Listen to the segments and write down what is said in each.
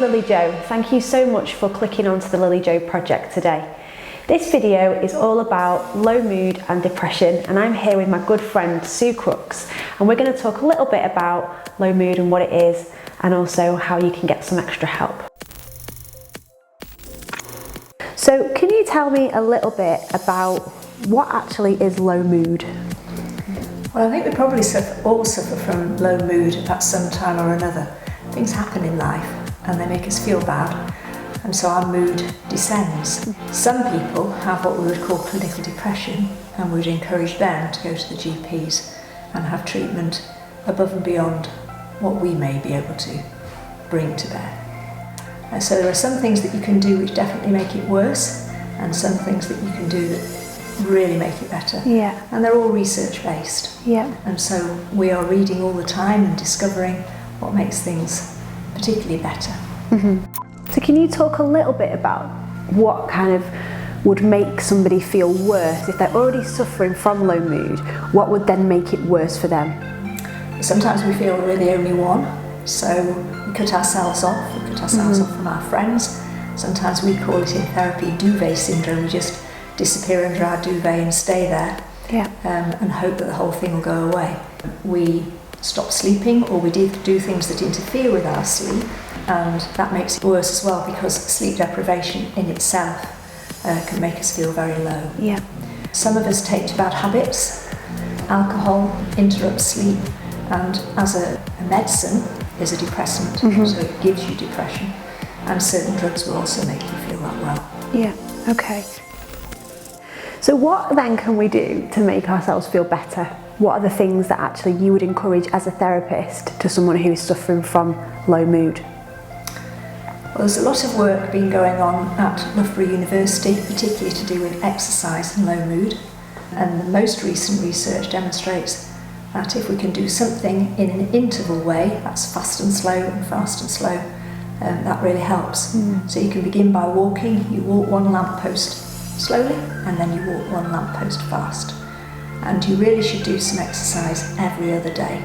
Lily-Jo. Thank you so much for clicking onto the Lily-Jo project today. This video is all about low mood and depression, and I'm here with my good friend Sue Crookes, and we're going to talk a little bit about low mood and what it is, and also how you can get some extra help. So can you tell me a little bit about what actually is low mood? Well, I think we probably all suffer from low mood at some time or another. Things happen in life and they make us feel bad, and so our mood descends. Some people have what we would call clinical depression, and we would encourage them to go to the GPs and have treatment above and beyond what we may be able to bring to bear. So there are some things that you can do which definitely make it worse, and some things that you can do that really make it better. Yeah. And they're all research based. Yeah. And so we are reading all the time and discovering what makes things particularly better. Mm-hmm. So can you talk a little bit about what kind of would make somebody feel worse if they're already suffering from low mood? What would then make it worse for them? Sometimes we feel we're the only one, so we cut ourselves off. We cut ourselves off from our friends. Sometimes we call it in therapy duvet syndrome. We just disappear under our duvet and stay there. Yeah. And hope that the whole thing will go away. We stop sleeping, or we do things that interfere with our sleep, and that makes it worse as well, because sleep deprivation in itself can make us feel very low. Yeah. Some of us take to bad habits. Alcohol interrupts sleep, and as a medicine is a depressant, so it gives you depression, and certain drugs will also make you feel that well. Yeah, okay. So what then can we do to make ourselves feel better? What are the things that actually you would encourage as a therapist to someone who is suffering from low mood? Well, there's a lot of work been going on at Loughborough University, particularly to do with exercise and low mood. And the most recent research demonstrates that if we can do something in an interval way, that's fast and slow and fast and slow, that really helps. So you can begin by walking. You walk one lamppost slowly, and then you walk one lamppost fast. And you really should do some exercise every other day.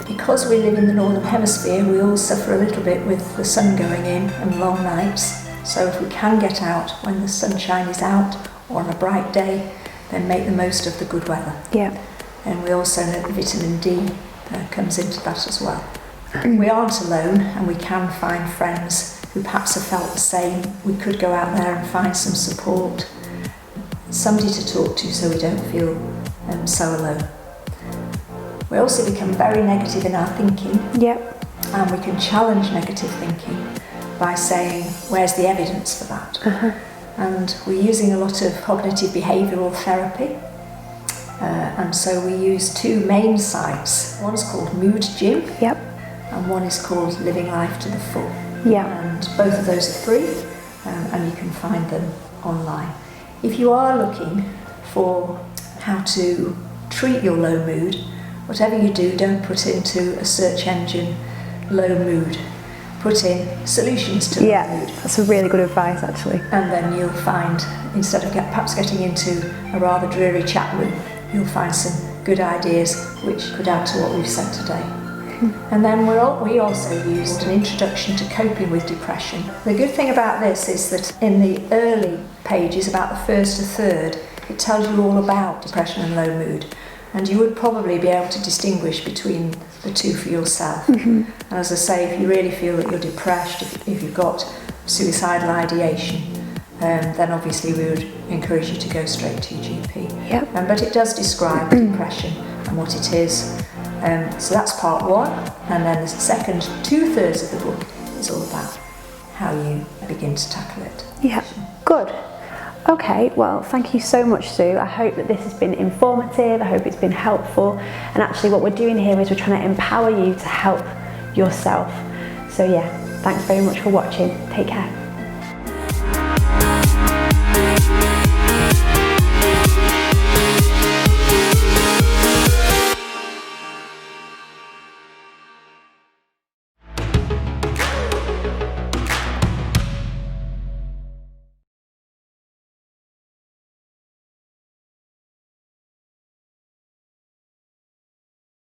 Because we live in the Northern Hemisphere, we all suffer a little bit with the sun going in and long nights. So if we can get out when the sunshine is out, or on a bright day, then make the most of the good weather. Yeah. And we also know that vitamin D comes into that as well. We aren't alone, and we can find friends who perhaps have felt the same. We could go out there and find some support, somebody to talk to, so we don't feel so alone. We also become very negative in our thinking. Yep. And we can challenge negative thinking by saying, where's the evidence for that? And we're using a lot of cognitive behavioural therapy. And so we use two main sites. One's called Mood Gym. Yep. And one is called Living Life to the Full. Yeah. And both of those are free, and you can find them online. If you are looking for how to treat your low mood, whatever you do, don't put into a search engine low mood. Put in solutions to low mood. That's a really good advice, actually. And then you'll find, instead of perhaps getting into a rather dreary chat room, you'll find some good ideas which could add to what we've said today. And then we also used an introduction to coping with depression. The good thing about this is that in the early pages, about the first to third, it tells you all about depression and low mood. And you would probably be able to distinguish between the two for yourself. And as I say, if you really feel that you're depressed, if you've got suicidal ideation, then obviously we would encourage you to go straight to your GP. Yep. But it does describe depression and what it is. So that's part one, and then the second 2/3 of the book is all about how you begin to tackle it. Yeah, good. Okay, well, thank you so much, Sue. I hope that this has been informative. I hope it's been helpful. And actually what we're doing here is we're trying to empower you to help yourself. So yeah, thanks very much for watching. Take care.